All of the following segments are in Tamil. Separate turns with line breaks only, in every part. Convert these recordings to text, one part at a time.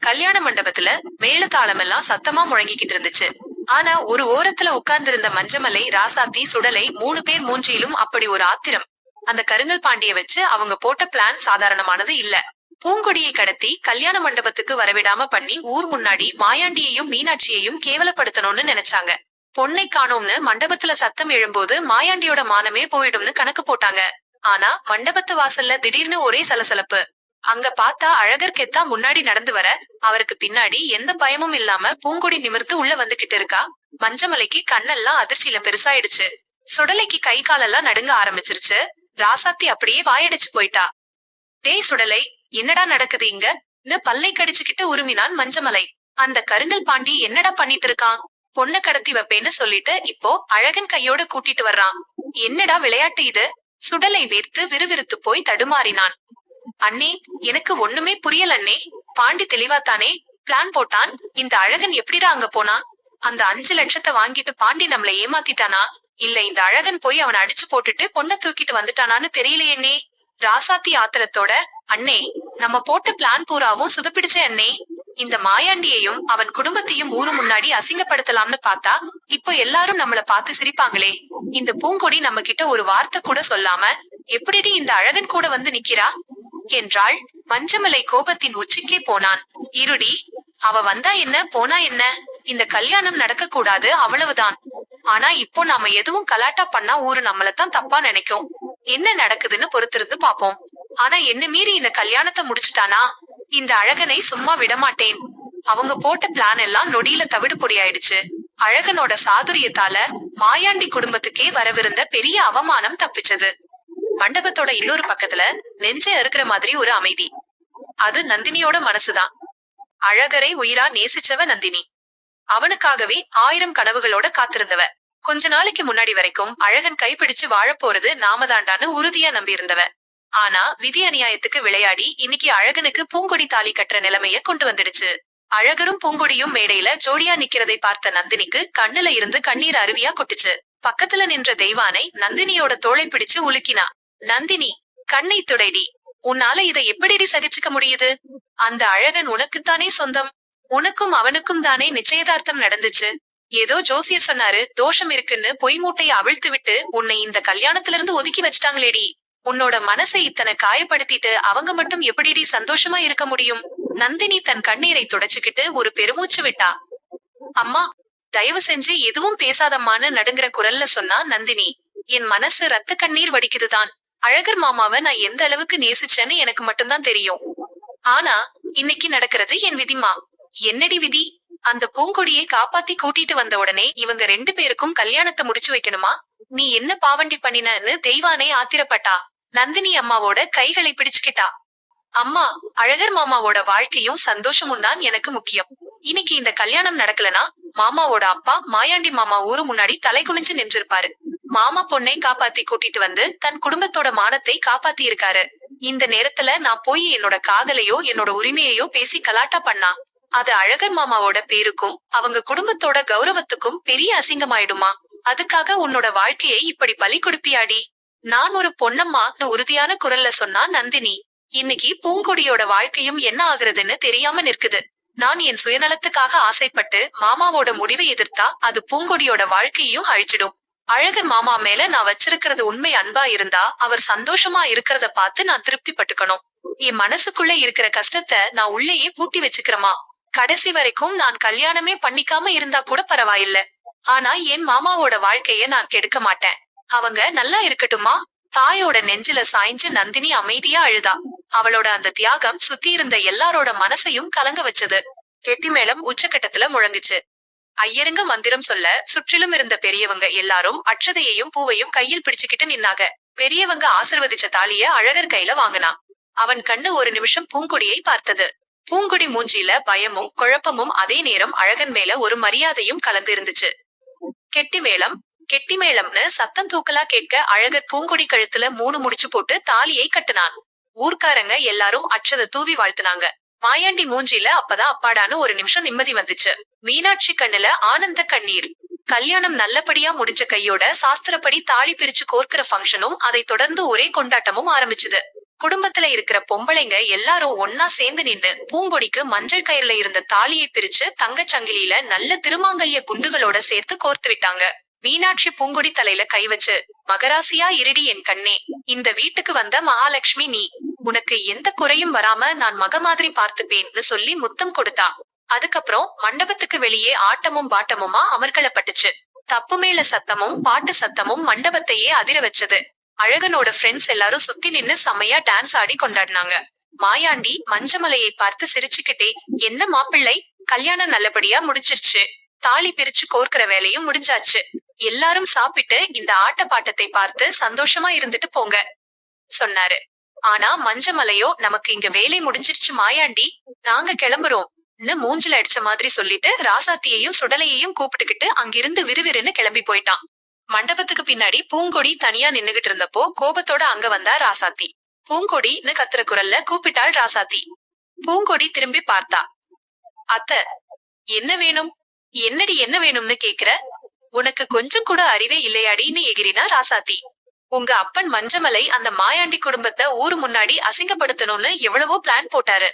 கல்யாண மண்டபத்துல மேளதாளம் எல்லாம் சத்தமா முழங்கிக்கிட்டு இருந்துச்சு. ஆனா ஒரு ஓரத்துல உட்கார்ந்து இருந்த மஞ்சமலை, ராசாத்தி, சுடலை 3 பேர் மூஞ்சியிலும் அப்படி ஒரு ஆத்திரம். அந்த கருங்கல் பாண்டிய வச்சு அவங்க போட்ட பிளான் சாதாரணமானது இல்ல. பூங்கொடியை கடத்தி கல்யாண மண்டபத்துக்கு வரவிடாம பண்ணி ஊர் முன்னாடி மாயாண்டியையும் மீனாட்சியையும் கேவலப்படுத்தணும்னு நினைச்சாங்க. பொண்ணை காணோம்னு மண்டபத்துல சத்தம் எழும்போது மாயாண்டியோட மானமே போயிடும்னு கணக்கு போட்டாங்க. ஆனா மண்டபத்து வாசல்ல திடீர்னு ஒரே சலசலப்பு. அங்க பார்த்தா அழகர் கெத்தா முன்னாடி நடந்து வர, அவருக்கு பின்னாடி எந்த பயமும் இல்லாம பூங்கொடி நிமிர்த்து உள்ள வந்துகிட்டு இருக்கா. மஞ்சமலைக்கு கண்ணெல்லாம் அதிர்ச்சியில பெருசாயிடுச்சு. சுடலைக்கு கை காலெல்லாம் நடுங்க ஆரம்பிச்சிருச்சு. ராசாத்தி அப்படியே வாயடிச்சு போயிட்டா. டேய் சுடலை, என்னடா நடக்குது இங்க பல்லை கடிச்சுக்கிட்டு உருவினான் மஞ்சமலை. அந்த கருங்கல் பாண்டி என்னடா பண்ணிட்டு இருக்கான்? பொண்ண கடத்தி வைப்பேன்னு சொல்லிட்டு இப்போ அழகன் கையோட கூட்டிட்டு வர்றான். என்னடா விளையாட்டு இது? சுடலை வேர்த்து விறுவிறுத்து போய் தடுமாறினான். அண்ணே, எனக்கு ஒண்ணுமே புரியல அண்ணே. பாண்டி தெளிவாத்தானே பிளான் போட்டான். இந்த அழகன் எப்படிடா அங்க போனான்? அந்த 5 லட்சத்தை வாங்கிட்டு பாண்டி நம்மள ஏமாத்திட்டானா, இல்ல இந்த அழகன் போய் அவனை அடிச்சு போட்டுட்டு பொண்ண தூக்கிட்டு வந்துட்டானான்னு தெரியலையேண்ணே. ராசாத்தி ஆத்திரத்தோட, அண்ணே, நம்ம போட்ட பிளான் பூராவும் சுதப்பிடிச்சே அண்ணே. இந்த மாயாண்டியையும் அவன் குடும்பத்தையும் ஊரு முன்னாடி அசிங்கப்படுத்தலாம்னு பார்த்தா இப்போ எல்லாரும் நம்மள பார்த்து சிரிப்பாங்களே. இந்த பூங்கொடி நம்ம கிட்ட ஒரு வார்த்தை கூட சொல்லாம எப்படிடி இந்த அழகன் கூட வந்து நிக்கிறா என்றாள். மஞ்சமலை கோபத்தின் உச்சிக்கே போனான். இருடி, அவ வந்தா என்ன போனா என்ன, இந்த கல்யாணம் நடக்க கூடாது அவ்வளவுதான். ஆனா இப்போ நாம எதுவும் கலாட்டா பண்ணா ஊரு நம்மளத்தான் தப்பா நினைக்கும். என்ன நடக்குதுன்னு பொறுத்திருந்து பாப்போம். ஆனா என்ன மீறி இந்த கல்யாணத்தை முடிச்சுட்டானா, இந்த அழகனை சும்மா விடமாட்டேன். அவங்க போட்ட பிளான் எல்லாம் நொடியில தவிடு பொடியாயிடுச்சு. அழகனோட சாதுரியத்தால மாயாண்டி குடும்பத்துக்கே வரவிருந்த பெரிய அவமானம் தப்பிச்சது. மண்டபத்தோட இன்னொரு பக்கத்துல நெஞ்ச அறுக்கிற மாதிரி ஒரு அமைதி. அது நந்தினியோட மனசுதான். அழகரை உயிரா நேசிச்சவ நந்தினி. அவனுக்காகவே 1000 கனவுகளோட காத்திருந்தவ. கொஞ்ச நாளைக்கு முன்னாடி வரைக்கும் அழகன் கைப்பிடிச்சு வாழப்போறது நாமதாண்டான்னு உறுதியா நம்பி இருந்தவ. ஆனா விதி அநியாயத்துக்கு விளையாடி இன்னைக்கு அழகனுக்கு பூங்கொடி தாலி கட்டுற நிலைமைய கொண்டு வந்துடுச்சு. அழகரும் பூங்கொடியும் மேடையில ஜோடியா நிக்கிறதை பார்த்த நந்தினிக்கு கண்ணுல இருந்து கண்ணீர் அருவியா கொட்டுச்சு. பக்கத்துல நின்ற தெய்வானை நந்தினியோட தோளை பிடிச்சு உலுக்கினா. நந்தினி, கண்ணை துடைடி. உன்னால இதை எப்படிடி சகிச்சுக்க முடியுது? அந்த அழகன் உனக்குத்தானே சொந்தம். உனக்கும் அவனுக்கும் தானே நிச்சயதார்த்தம் நடந்துச்சு. ஏதோ ஜோசியர் சொன்னாரு தோஷம் இருக்குன்னு பொய் மூட்டையை அவிழ்த்து விட்டு உன்னை இந்த கல்யாணத்துல இருந்து ஒதுக்கி வச்சிட்டாங்களேடி. உன்னோட மனசை இத்தனை காயப்படுத்திட்டு அவங்க மட்டும் எப்படிடி சந்தோஷமா இருக்க முடியும்? நந்தினி தன் கண்ணீரை துடைச்சுக்கிட்டு ஒரு பெருமூச்சு விட்டா. அம்மா, தயவு செஞ்சு எதுவும் பேசாதம்மான்னு நடுங்குற குரல்ல சொன்னா நந்தினி. என் மனசு ரத்த கண்ணீர் வடிக்குதுதான். அழகர் மாமாவை நான் எந்த அளவுக்கு நேசிச்சேன்னு எனக்கு மட்டும்தான் தெரியும். ஆனா இன்னைக்கு நடக்கிறது என் விதிமா. என்னடி விதி? அந்த பூங்கொடியை காப்பாத்தி கூட்டிட்டு வந்த உடனே இவங்க 2 பேருக்கும் கல்யாணத்தை முடிச்சு வைக்கணுமா? நீ என்ன பாவண்டி பண்ணினன்னு தெய்வானே ஆத்திரப்பட்டா. நந்தினி அம்மாவோட கைகளை பிடிச்சுக்கிட்டா. அம்மா, அழகர் மாமாவோட வாழ்க்கையும் சந்தோஷமும் தான் எனக்கு முக்கியம். இன்னைக்கு இந்த கல்யாணம் நடக்கலனா மாமாவோட அப்பா மாயாண்டி மாமா ஊரு முன்னாடி தலை குனிஞ்சு நின்றிருப்பாரு. மாமா பொண்ணை காப்பாத்தி கூட்டிட்டு வந்து தன் குடும்பத்தோட மானத்தை காப்பாத்தி இருக்காரு. இந்த நேரத்துல நான் போய் என்னோட காதலையோ என்னோட உரிமையையோ பேசி கலாட்டா பண்ணா அது அழகர் மாமாவோட பேருக்கும் அவங்க குடும்பத்தோட கௌரவத்துக்கும் பெரிய அசிங்கமாயிடுமா? அதுக்காக உன்னோட வாழ்க்கையை இப்படி பலி கொடுப்பியாடி? நான் ஒரு பொண்ணம்மான்னு உறுதியான குரல்ல சொன்னா நந்தினி. இன்னைக்கு பூங்கொடியோட வாழ்க்கையும் என்ன ஆகுறதுன்னு தெரியாம நிற்குது. நான் என் சுயநலத்துக்காக ஆசைப்பட்டு மாமாவோட முடிவை எதிர்த்தா அது பூங்கொடியோட வாழ்க்கையும் அழிச்சிடும். அழகர் மாமா மேல நான் வச்சிருக்கிறது உண்மை அன்பா இருந்தா அவர் சந்தோஷமா இருக்கிறத பார்த்து நான் திருப்தி பட்டுக்கணும். என் மனசுக்குள்ள இருக்கிற கஷ்டத்தை நான் உள்ளேயே பூட்டி வச்சுக்கிறமா. கடைசி வரைக்கும் நான் கல்யாணமே பண்ணிக்காம இருந்தா கூட பரவாயில்ல. ஆனா என் மாமாவோட வாழ்க்கைய நான் கெடுக்க மாட்டேன். அவங்க நல்லா இருக்கட்டுமா? தாயோட நெஞ்சில சாய்ஞ்சு நந்தினி அமைதியா அழுதா. அவளோட அந்த தியாகம் சுத்தி இருந்த எல்லாரோட மனசையும் கலங்க வச்சது. கெட்டிமேளம் உச்சக்கட்டத்துல முழங்குச்சு. ஐயருங்க மந்திரம் சொல்ல சுற்றிலும் இருந்த பெரியவங்க எல்லாரும் அட்சதையையும் பூவையும் கையில் பிடிச்சுக்கிட்டு நின்னாங்க. பெரியவங்க ஆசிர்வதிச்ச தாலிய அழகர் கையில வாங்கினா. அவன் கண்ணு ஒரு நிமிஷம் பூங்கொடியை பார்த்தது. பூங்கொடி மூஞ்சில பயமும் குழப்பமும் அதே நேரம் அழகன் மேல ஒரு மரியாதையும் கலந்து இருந்துச்சு. கெட்டிமேளம், கெட்டிமேளம்னு சத்தம் தூக்கலா கேட்க அழகர் பூங்கொடி கழுத்துல 3 முடிச்சு போட்டு தாலியை கட்டுனான். ஊர்க்காரங்க எல்லாரும் அட்சத தூவி வாழ்த்துனாங்க. மாயாண்டி மூஞ்சில அப்பதான் அப்பாடான்னு ஒரு நிமிஷம் நிம்மதி வந்துச்சு. மீனாட்சி கண்ணுல ஆனந்த கண்ணீர். கல்யாணம் நல்லபடியா முடிஞ்ச கையோட சாஸ்திரப்படி தாலி பிரிச்சு கோர்க்கிற ஃபங்க்ஷனும் அதை தொடர்ந்து ஒரே கொண்டாட்டமும் ஆரம்பிச்சுது. குடும்பத்துல இருக்கிற பொம்பளைங்க எல்லாரும் ஒன்னா சேர்ந்து நின்னு பூங்கொடிக்கு மஞ்சள் கயிறுல இருந்த தாலியை பிரிச்சு தங்கச் சங்கிலியில நல்ல திருமாங்கல்ய குண்டுகளோட சேர்த்து கோர்த்து விட்டாங்க. மீனாட்சி பூங்கொடி தலையில கை வச்சு, மகராசியா இருடி என் கண்ணே, இந்த வீட்டுக்கு வந்த மகாலட்சுமி நீ, உனக்கு எந்த குறையும் வராம நான் மக மாதிரி பார்த்துப்பேன்னு சொல்லி முத்தம் கொடுத்தா. அதுக்கப்புறம் மண்டபத்துக்கு வெளியே ஆட்டமும் பாட்டமுமா அமர்களப்பட்டுச்சு. தப்பு மேல சத்தமும் பாட்டு சத்தமும் மண்டபத்தையே அதிர வச்சது. அழகனோட ஃப்ரெண்ட்ஸ் எல்லாரும் சுத்தி நின்னு செம்மையா டான்ஸ் ஆடி கொண்டாடினாங்க. மாயாண்டி மஞ்சமலையை பார்த்து சிரிச்சுக்கிட்டே, என்ன மாப்பிள்ளை, கல்யாணம் நல்லபடியா முடிஞ்சிருச்சு, தாலி பிரிச்சு கோர்க்கிற வேலையும் முடிஞ்சாச்சு, எல்லாரும் சாப்பிட்டு இந்த ஆட்ட பாட்டத்தை பார்த்து சந்தோஷமா இருந்துட்டு போங்க சொன்னாரு. ஆனா மஞ்சமலையோ, நமக்கு இங்க வேலை முடிஞ்சிருச்சு மாயாண்டி, நாங்க கிளம்புறோம் மூஞ்சில அடிச்ச மாதிரி சொல்லிட்டு ராசாத்தியையும் சுடலையையும் கூப்பிட்டுக்கிட்டு அங்கிருந்து விறுவிறுன்னு கிளம்பி போயிட்டான். மண்டபத்துக்கு பின்னாடி பூங்கொடி தனியா நின்னுகிட்டு இருந்தப்போ கோபத்தோட அங்க வந்தா ராசாத்தி. பூங்கொடின்னு கத்துற குரல்ல கூப்பிட்டாள் ராசாத்தி. பூங்கொடி திரும்பி பார்த்தா. அத்த, என்ன வேணும்? என்னடி என்ன வேணும்னு கேக்குற? உனக்கு கொஞ்சம் கூட அறிவே இல்லையாடின்னு எகிரினா ராசாத்தி. உங்க அப்பன் மஞ்சமலை அந்த மாயாண்டி குடும்பத்தை ஊரு முன்னாடி அசிங்கப்படுத்தணும்னு எவ்வளவோ பிளான் போட்டாரு.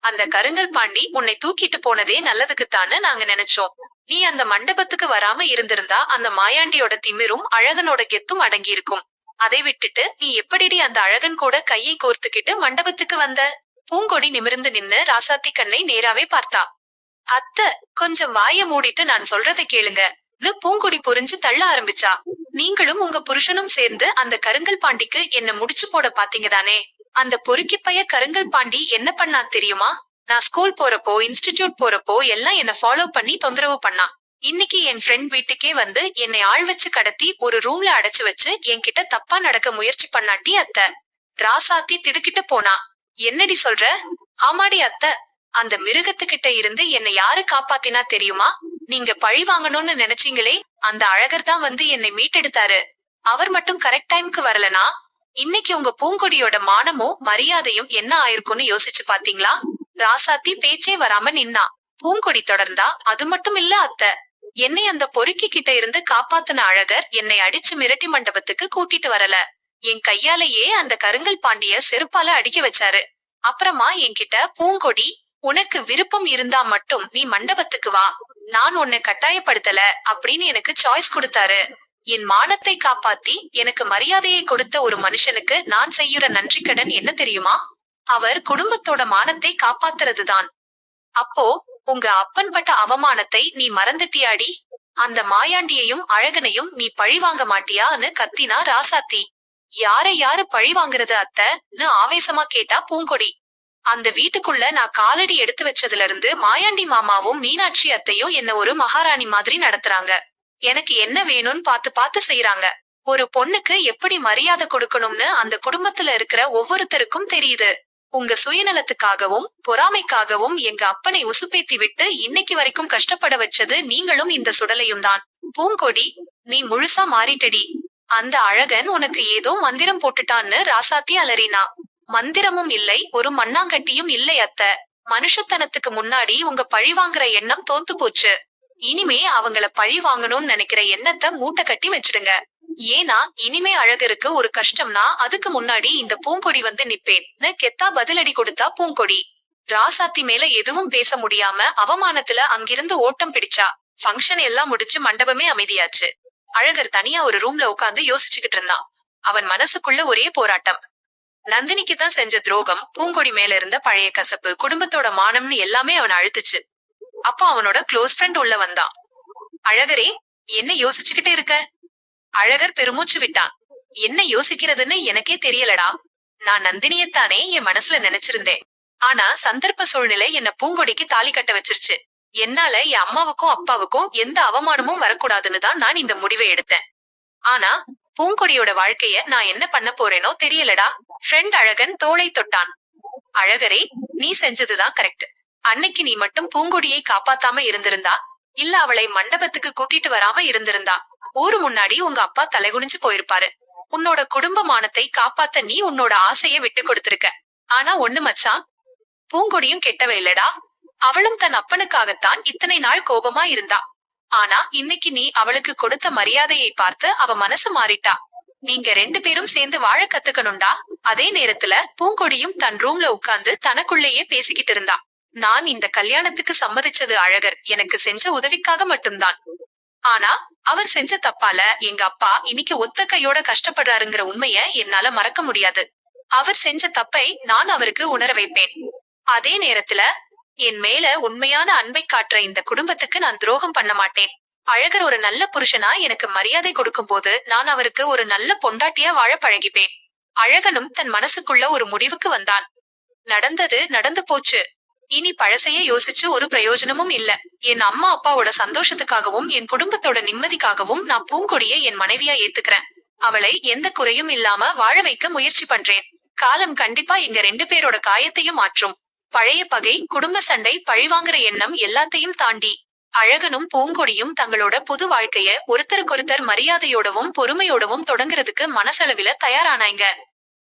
அந்த கருங்கல் பாண்டி உன்னை தூக்கிட்டு போனதே நல்லதுக்குத்தான்னு நாங்க நினைச்சோம். நீ அந்த மண்டபத்துக்கு வராம இருந்திருந்தா அந்த மாயாண்டியோட திமிரும் அழகனோட கெத்தும் அடங்கி இருக்கும். அதை விட்டுட்டு நீ எப்படிடி அந்த அழகன் கூட கையை கோர்த்துக்கிட்டு மண்டபத்துக்கு வந்த? பூங்கொடி நிமிர்ந்து நின்னு ராசாத்தி கண்ணை நேராவே பார்த்தா. அத்த, கொஞ்சம் வாய மூடிட்டு நான் சொல்றதை கேளுங்க பூங்கொடி புரிஞ்சு தள்ள ஆரம்பிச்சா. நீங்களும் உங்க புருஷனும் சேர்ந்து அந்த கருங்கல் பாண்டிக்கு என்ன முடிச்சு போட பாத்தீங்க தானே? அந்த பொறுக்கி பைய கருங்கல் பாண்டி என்ன பண்ணான் தெரியுமா? நான் ஸ்கூல் போறப்போ இன்ஸ்டிடியூட் போறப்போ எல்லாம் என்ன ஃபாலோ பண்ணி தொந்தரவு பண்ணான். இன்னைக்கு என் ஃப்ரெண்ட் வீட்டுக்கே வந்து என்னை ஆள் வச்சு கடத்தி ஒரு ரூம்ல அடைச்சு வச்சு என்கிட்ட தப்பா நடக்க முயற்சி பண்ணாண்டி அத்த. ராசாத்தி திடுக்கிட்டு போனா. என்னடி சொல்ற? ஆமாடி அத்த, அந்த மிருகத்துக்கிட்ட இருந்து என்னை யாரு காப்பாத்தினா தெரியுமா? நீங்க பழி வாங்கணும்னு நினைச்சீங்களே, அந்த அழகர் தான் வந்து என்னை மீட்டெடுத்தாரு. அவர் மட்டும் கரெக்ட் டைம்க்கு வரலனா இன்னைக்கு உங்க பூங்கொடியோட மானமும் மரியாதையும் என்ன ஆயிருக்கும்னு யோசிச்சு பாத்தீங்களா? ராசாத்தி பேச்சே வராம நின்னா. பூங்கொடி தொடர்ந்தா, அது மட்டும் இல்ல அத்த, என்னை அந்த பொறுக்கி கிட்ட இருந்து காப்பாத்தின அழகர் என்னை அடிச்சு மிரட்டி மண்டபத்துக்கு கூட்டிட்டு வரல, என் கையாலேயே அந்த கருங்கல் பாண்டிய செருப்பால அடிக்க வச்சாரு. அப்புறமா என்கிட்ட, பூங்கொடி, உனக்கு விருப்பம் இருந்தா மட்டும் நீ மண்டபத்துக்கு வா, நான் உன்னை கட்டாயப்படுத்தல அப்படின்னு எனக்கு சாய்ஸ் கொடுத்தாரு. என் மானத்தை காப்பாத்தி எனக்கு மரியாதையை கொடுத்த ஒரு மனுஷனுக்கு நான் செய்யுற நன்றி கடன் என்ன தெரியுமா? அவர் குடும்பத்தோட மானத்தை காப்பாத்துறதுதான். அப்போ உங்க அப்பன் பட்ட அவமானத்தை நீ மறந்துட்டியாடி? அந்த மாயாண்டியையும் அழகனையும் நீ பழி வாங்க மாட்டியான்னு கத்தினா ராசாத்தி. யாரை யாரு பழி வாங்குறது அத்தன்னு ஆவேசமா கேட்டா பூங்கொடி. அந்த வீட்டுக்குள்ள நான் காலடி எடுத்து வச்சதுல இருந்து மாயாண்டி மாமாவும் மீனாட்சி அத்தையும் என்ன ஒரு மகாராணி மாதிரி நடத்துறாங்க. எனக்கு என்ன வேணும்னு பார்த்து பார்த்து செய்யறாங்க. ஒரு பொண்ணுக்கு எப்படி மரியாதை கொடுக்கணும்னு அந்த குடும்பத்துல இருக்கிற ஒவ்வொருத்தருக்கும் தெரியுது. உங்க சுயநலத்துக்காகவும் பொறாமைக்காகவும் எங்க அப்பனை உசுப்பேத்தி விட்டு இன்னைக்கு வரைக்கும் கஷ்டப்பட வச்சது நீங்களும் இந்த சுடலையும் தான். பூங்கொடி, நீ முழுசா மாறிட்டடி. அந்த அழகன் உனக்கு ஏதோ மந்திரம் போட்டுட்டான்னு ராசாத்தி அலறினா. மந்திரமும் இல்லை, ஒரு மண்ணாங்கட்டியும் இல்லை அத்த. மனுஷத்தனத்துக்கு முன்னாடி உங்க பழி வாங்குற எண்ணம் தோத்து போச்சு. இனிமே அவங்கள பழி வாங்கணும்னு நினைக்கிற எண்ணத்தை மூட்டை கட்டி வச்சிடுங்க. ஏன்னா இனிமே அழகருக்கு ஒரு கஷ்டம்னா அதுக்கு முன்னாடி இந்த பூங்கொடி வந்து நிப்பேன்னு கெத்தா பதிலடி கொடுத்தா பூங்கொடி. ராசாத்தி மேல எதுவும் பேச முடியாம அவமானத்துல அங்கிருந்து ஓட்டம் பிடிச்சா. ஃபங்க்ஷன் எல்லாம் முடிஞ்சு மண்டபமே அமைதியாச்சு. அழகர் தனியா ஒரு ரூம்ல உட்கார்ந்து யோசிச்சுக்கிட்டு இருந்தான். அவன் மனசுக்குள்ள ஒரே போராட்டம். நந்தினிக்கு தான் செஞ்ச துரோகம், பூங்கொடி மேல இருந்த பழைய கசப்பு, குடும்பத்தோட மானம்னு எல்லாமே அவன் அழுத்துச்சு. அப்போ அவனோட க்ளோஸ் ஃப்ரெண்ட் உள்ள வந்தான். அழகரே, என்ன யோசிச்சுக்கிட்டே இருக்க? அழகர் பெருமூச்சு விட்டான். என்ன யோசிக்கிறதுன்னு எனக்கே தெரியலடா. நான் நந்தினியத்தானே என் மனசுல நினைச்சிருந்தேன். ஆனா சந்தர்ப்ப சூழ்நிலை என்ன பூங்கொடிக்கு தாலி கட்ட வச்சிருச்சு. என்னால என் அம்மாவுக்கும் அப்பாவுக்கும் எந்த அவமானமும் வரக்கூடாதுன்னு தான் நான் இந்த முடிவை எடுத்தேன். ஆனா பூங்கொடியோட வாழ்க்கைய நான் என்ன பண்ண போறேனோ தெரியலடா. ஃப்ரெண்ட் அழகன் தோளை தொட்டான். அழகரே, நீ செஞ்சதுதான் கரெக்ட். அன்னைக்கு நீ மட்டும் பூங்கொடியை காப்பாத்தாம இருந்திருந்தா, இல்ல அவளை மண்டபத்துக்கு கூட்டிட்டு வராம இருந்திருந்தா, ஊரு முன்னாடி உங்க அப்பா தலைகுனிஞ்சு போயிருப்பாரு. உன்னோட குடும்ப மானத்தை காப்பாத்த நீ உன்னோட ஆசைய விட்டு கொடுத்திருக்க. ஆனா ஒண்ணு மச்சான், பூங்கொடியும் கெட்டவ இல்லடா. அவளும் தன் அப்பனுக்காகத்தான் இத்தனை நாள் கோபமா இருந்தா. ஆனா இன்னைக்கு நீ அவளுக்கு கொடுத்த மரியாதையை பார்த்து அவ மனசு மாறிட்டா. நீங்க 2 பேரும் சேர்ந்து வாழ கத்துக்கணும்டா. அதே நேரத்துல பூங்கொடியும் தன் ரூம்ல உட்கார்ந்து தனக்குள்ளேயே பேசிக்கிட்டு இருந்தா. நான் இந்த கல்யாணத்துக்கு சம்மதிச்சது அழகர் எனக்கு செஞ்ச உதவிக்காக மட்டும்தான். ஆனா அவர் செஞ்ச தப்பால எங்க அப்பா இன்னைக்கு ஒத்த கையோட கஷ்டப்படுறாருங்கிற உண்மைய என்னால மறக்க முடியாது. அவர் செஞ்ச தப்பை நான் அவருக்கு உணர வைப்பேன். அதே நேரத்துல என் மேல உண்மையான அன்பை காட்டுற இந்த குடும்பத்துக்கு நான் துரோகம் பண்ண மாட்டேன். அழகர் ஒரு நல்ல புருஷனா எனக்கு மரியாதை கொடுக்கும் போது நான் அவருக்கு ஒரு நல்ல பொண்டாட்டியா வாழ பழகிப்பேன். அழகனும் தன் மனசுக்குள்ள ஒரு முடிவுக்கு வந்தான். நடந்தது நடந்து போச்சு. இனி பழசையே யோசிச்சு ஒரு பிரயோஜனமும் இல்ல. என் அம்மா அப்பாவோட சந்தோஷத்துக்காகவும் என் குடும்பத்தோட நிம்மதிக்காகவும் நான் பூங்கொடியை என் மனைவியா ஏத்துக்கிறேன். அவளை எந்த குறையும் இல்லாம வாழ வைக்க முயற்சி பண்றேன். காலம் கண்டிப்பா எங்க 2 பேரோட காயத்தையும் மாற்றும். பழைய பகை, குடும்ப சண்டை, பழிவாங்குற எண்ணம் எல்லாத்தையும் தாண்டி அழகனும் பூங்கொடியும் தங்களோட புது வாழ்க்கைய ஒருத்தருக்கொருத்தர் மரியாதையோடவும் பொறுமையோடவும் தொடங்குறதுக்கு மனசளவில தயாரானாங்க.